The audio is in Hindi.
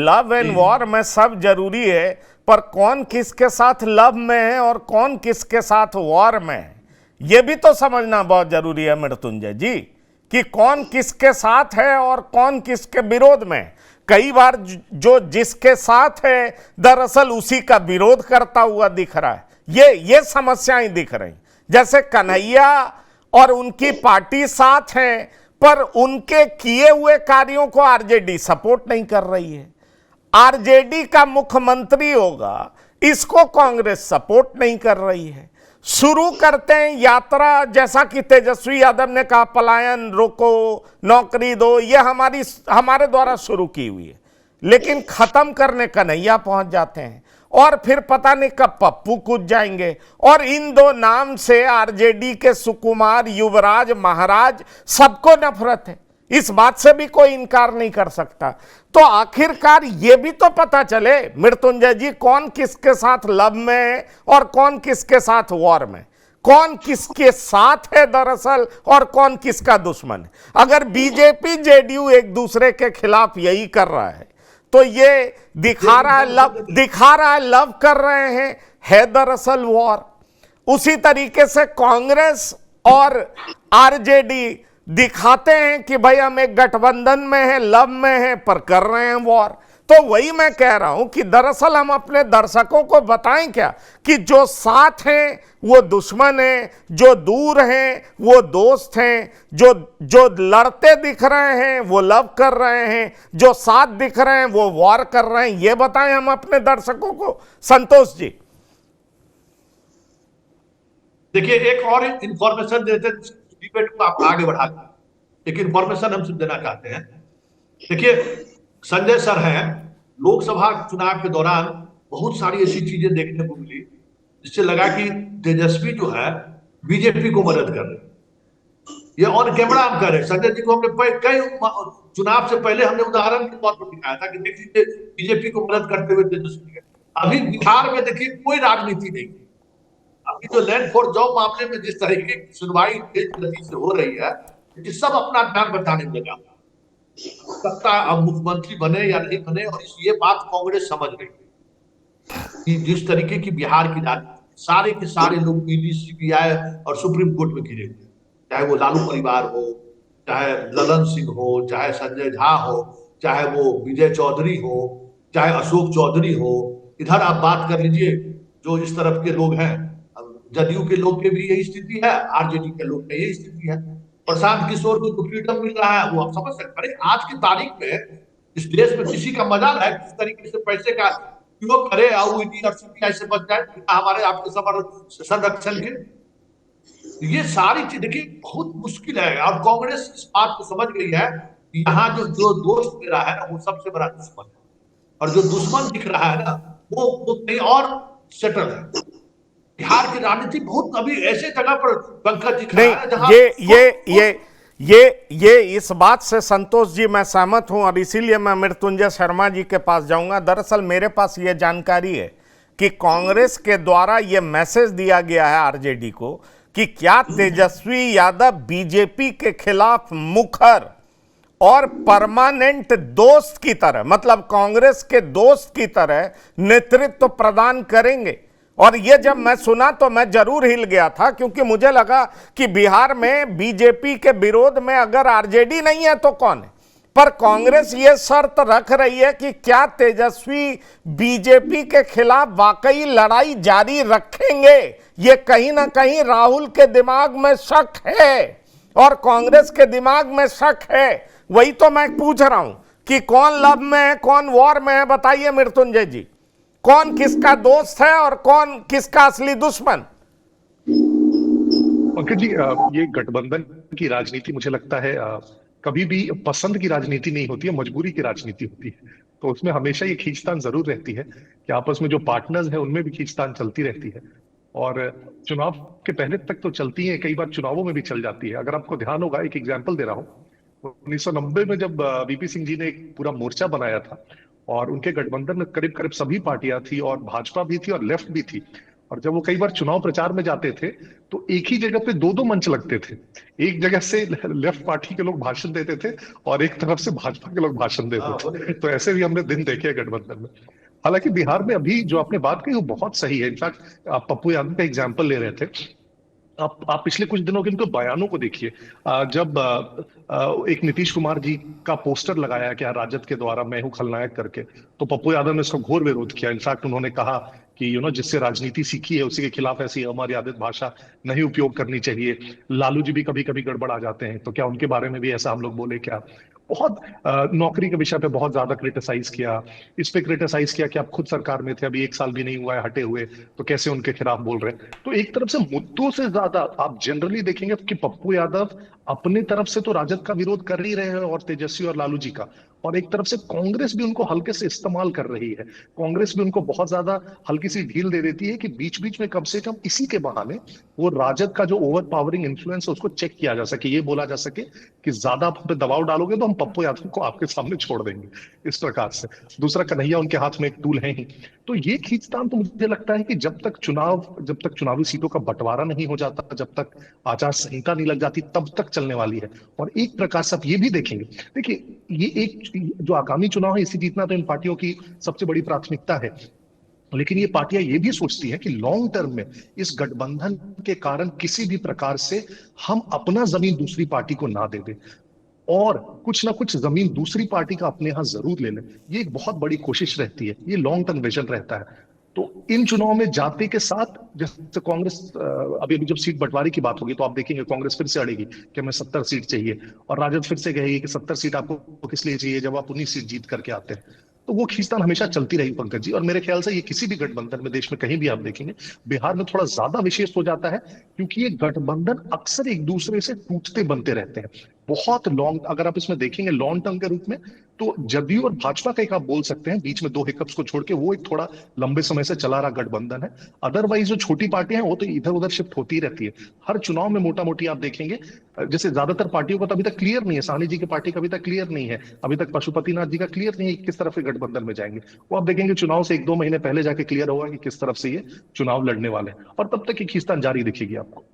लव एंड वॉर में सब जरूरी है, पर कौन किसके साथ लव में है और कौन किसके साथ वॉर में है, यह भी तो समझना बहुत जरूरी है मृत्युंजय जी, कि कौन किसके साथ है और कौन किसके विरोध में है। कई बार जो जिसके साथ है दरअसल उसी का विरोध करता हुआ दिख रहा है। ये समस्याएं दिख रही, जैसे कन्हैया और उनकी पार्टी साथ है, पर उनके किए हुए कार्यों को आरजेडी सपोर्ट नहीं कर रही है। आरजेडी का मुख्यमंत्री होगा, इसको कांग्रेस सपोर्ट नहीं कर रही है। शुरू करते हैं यात्रा, जैसा कि तेजस्वी यादव ने कहा, पलायन रोको, नौकरी दो, ये हमारे द्वारा शुरू की हुई है, लेकिन खत्म करने कन्हैया पहुंच जाते हैं और फिर पता नहीं कब पप्पू कूद जाएंगे। और इन दो नाम से आरजेडी के सुकुमार, युवराज, महाराज सबको नफरत है, इस बात से भी कोई इनकार नहीं कर सकता। तो आखिरकार ये भी तो पता चले मृत्युंजय जी, कौन किसके साथ लव में है और कौन किसके साथ वॉर में, कौन किसके साथ है दरअसल और कौन किसका दुश्मन है। अगर बीजेपी जेडीयू एक दूसरे के खिलाफ यही कर रहा है तो ये दिखा रहा है लव कर रहे हैं, है दरअसल वॉर। उसी तरीके से कांग्रेस और आरजेडी दिखाते हैं कि भाई हम एक गठबंधन में हैं, लव में हैं, पर कर रहे हैं वॉर। तो वही मैं कह रहा हूं कि दरअसल हम अपने दर्शकों को बताएं क्या, कि जो साथ हैं वो दुश्मन हैं, जो दूर हैं वो दोस्त हैं, जो लड़ते दिख रहे हैं वो लव कर रहे हैं, जो साथ दिख रहे हैं वो वॉर कर रहे हैं। ये बताएं हम अपने दर्शकों को संतोष जी। देखिए, एक और इंफॉर्मेशन देते डिबेट को आप आगे बढ़ा, एक इंफॉर्मेशन हम सब देना चाहते हैं। देखिए, संजय सर हैं, लोकसभा चुनाव के दौरान बहुत सारी ऐसी चीजें देखने को मिली जिससे लगा कि तेजस्वी जो है बीजेपी को मदद कर रहे। ये ऑन कैमरा हम कह रहे हैं, संजय जी को हमने कई चुनाव से पहले हमने उदाहरण के तौर पर दिखाया था कि देखिए बीजेपी को मदद करते हुए तेजस्वी। अभी बिहार में देखिए कोई राजनीति नहीं, अभी जो लैंड फॉर जॉब मामले में जिस तरीके की सुनवाई तेज गति से हो रही है कि सब अपना ध्यान बताने में लगा, सत्ता अब मुख्यमंत्री बने या नहीं बने, और ये बात कांग्रेस समझ गई कि जिस तरीके की बिहार की राजनीति, सारे के सारे लोग ईडी, सीबीआई और सुप्रीम कोर्ट में घिरे हुए, चाहे वो लालू परिवार हो, चाहे ललन सिंह हो, चाहे संजय झा हो, चाहे वो विजय चौधरी हो, चाहे अशोक चौधरी हो। इधर आप बात कर लीजिए, जो इस तरफ के लोग हैं, जदयू के लोग की भी यही स्थिति है, आरजेडी के लोग की यही स्थिति है। प्रशांत किशोर को जो फ्रीडम मिल रहा है वो आप समझ सकते हैं। आज की तारीख में इस देश में किसी का मजाल है किस तरीके से पैसे का उपयोग करे और वो ईडी और सीबीआई से बच जाए हमारे आपके संरक्षण के। ये सारी चीज देखिए बहुत मुश्किल है, और कांग्रेस इस बात को समझ गई है कि यहाँ जो दोस्त मेरा है ना वो सबसे बड़ा दुश्मन है, और जो दुश्मन दिख रहा है ना वो कहीं और सेटल है। बिहार की राजनीति बहुत अभी ऐसे जगह पर पंकज दिख रहा है जहां ये इस बात से संतोष जी मैं सहमत हूं, और इसीलिए मैं मृत्युंजय शर्मा जी के पास जाऊंगा। दरअसल मेरे पास ये जानकारी है कि कांग्रेस के द्वारा ये मैसेज दिया गया है आरजेडी को कि क्या तेजस्वी यादव बीजेपी के खिलाफ मुखर और परमानेंट दोस्त की तरह, मतलब कांग्रेस के दोस्त की तरह नेतृत्व प्रदान करेंगे। और ये जब मैं सुना तो मैं जरूर हिल गया था, क्योंकि मुझे लगा कि बिहार में बीजेपी के विरोध में अगर आरजेडी नहीं है तो कौन है। पर कांग्रेस ये शर्त रख रही है कि क्या तेजस्वी बीजेपी के खिलाफ वाकई लड़ाई जारी रखेंगे। ये कहीं ना कहीं राहुल के दिमाग में शक है और कांग्रेस के दिमाग में शक है। वही तो मैं पूछ रहा हूं कि कौन लव में है, कौन वॉर में है। बताइए मृत्युंजय जी, कौन किसका दोस्त है और कौन किसका असली दुश्मन। पंकज जी, ये गठबंधन की राजनीति मुझे लगता है कभी भी पसंद की राजनीति नहीं होती है, मजबूरी की राजनीति होती है। तो उसमें हमेशा ये खींचतान जरूर रहती है कि आपस में जो पार्टनर्स है उनमें भी खींचतान चलती रहती है, और चुनाव के पहले तक तो चलती है, कई बार चुनावों में भी चल जाती है। अगर आपको ध्यान होगा, एक एग्जाम्पल दे रहा हूँ, 1990 में जब वीपी सिंह जी ने एक पूरा मोर्चा बनाया था और उनके गठबंधन में करीब करीब सभी पार्टियां थी और भाजपा भी थी और लेफ्ट भी थी, और जब वो कई बार चुनाव प्रचार में जाते थे तो एक ही जगह पे दो दो मंच लगते थे। एक जगह से लेफ्ट पार्टी के लोग भाषण देते थे और एक तरफ से भाजपा के लोग भाषण देते थे। तो ऐसे भी हमने दिन देखे हैं गठबंधन में। हालांकि बिहार में अभी जो आपने बात कही वो बहुत सही है। इनफैक्ट आप पप्पू यादव का एग्जाम्पल ले रहे थे। आप पिछले कुछ दिनों के इनके बयानों को देखिए। जब एक नीतीश कुमार जी का पोस्टर लगाया गया राजद के द्वारा, मैं हूं खलनायक करके, तो पप्पू यादव ने इसका घोर विरोध किया। इनफैक्ट उन्होंने कहा कि जिससे राजनीति सीखी है उसी के खिलाफ ऐसी अमर्यादित भाषा नहीं उपयोग करनी चाहिए। लालू जी भी कभी कभी गड़बड़ा जाते हैं, तो क्या उनके बारे में भी ऐसा हम लोग बोले क्या? बहुत नौकरी के विषय पे बहुत ज्यादा क्रिटिसाइज किया। इस पे क्रिटिसाइज किया कि आप खुद सरकार में थे, अभी 1 साल भी नहीं हुआ है हटे हुए, तो कैसे उनके खिलाफ बोल रहे हैं? तो एक तरफ से मुद्दों से ज्यादा आप जनरली देखेंगे कि पप्पू यादव अपनी तरफ से तो राजद का विरोध कर ही रहे हैं और तेजस्वी और लालू जी का, और एक तरफ से कांग्रेस भी उनको हल्के से इस्तेमाल कर रही है। कांग्रेस भी उनको बहुत ज्यादा हल्की सी ढील दे देती है कि बीच बीच में कम से कम इसी के बहाने वो राजद का जो ओवर पावरिंग इन्फ्लुएंस है उसको चेक किया जा सके, ये बोला जा सके कि ज्यादा आप हम पे दबाव डालोगे तो हम पप्पू यादव को आपके सामने छोड़ देंगे, इस प्रकार से। दूसरा, कन्हैया उनके हाथ में एक टूल है ही। तो ये खींचतान तो मुझे लगता है कि जब तक चुनावी सीटों का बंटवारा नहीं हो जाता, जब तक आचार संहिता नहीं लग जाती, तब तक चलने वाली है। और एक प्रकार से आप ये भी देखेंगे, देखिए ये एक जो आगामी चुनाव है इसी जीतना तो इन पार्टियों की सबसे बड़ी प्राथमिकता है। लेकिन ये पार्टियां ये भी सोचती हैं कि लॉन्ग टर्म में इस गठबंधन के कारण किसी भी प्रकार से हम अपना जमीन दूसरी पार्टी को ना दे दें और कुछ ना कुछ जमीन दूसरी पार्टी का अपने यहां जरूर ले लें। ये एक बहुत बड़ी कोशिश रहती है, ये लॉन्ग टर्म विजन रहता है। तो इन चुनाव में जाते के साथ जैसे कांग्रेस अभी अभी जब सीट बंटवारे की बात होगी तो आप देखेंगे कांग्रेस फिर से अड़ेगी कि हमें 70 सीट चाहिए, और राजद फिर से कहेगी कि 70 सीट आपको किस लिए चाहिए जब आप 19 सीट जीत करके आते हैं। तो वो खींचतान हमेशा चलती रही पंकज जी, और मेरे ख्याल से ये किसी भी गठबंधन में देश में कहीं भी आप देखेंगे, बिहार में थोड़ा ज्यादा विशेष हो जाता है क्योंकि ये गठबंधन अक्सर एक दूसरे से टूटते बनते रहते हैं। बहुत लॉन्ग, अगर आप इसमें देखेंगे लॉन्ग टर्म के रूप में, तो जदयू और भाजपा का एक आप बोल सकते हैं बीच में 2 हिकअप्स को छोड़ के वो एक थोड़ा लंबे समय से चला रहा गठबंधन है। अदरवाइज जो छोटी पार्टियां हैं वो तो इधर उधर शिफ्ट होती ही रहती है। हर चुनाव में मोटा मोटी आप देखेंगे, जैसे ज्यादातर पार्टियों का तो अभी तक क्लियर नहीं है, साहनी जी की पार्टी का अभी तक क्लियर नहीं है, अभी तक पशुपतिनाथ जी का क्लियर नहीं है कि किस तरफ से गठबंधन में जाएंगे। वो आप देखेंगे चुनाव से 1-2 महीने पहले जाके क्लियर होगा कि किस तरफ से ये चुनाव लड़ने वाले हैं, और तब तक ये खींचतान जारी दिखेगी आपको।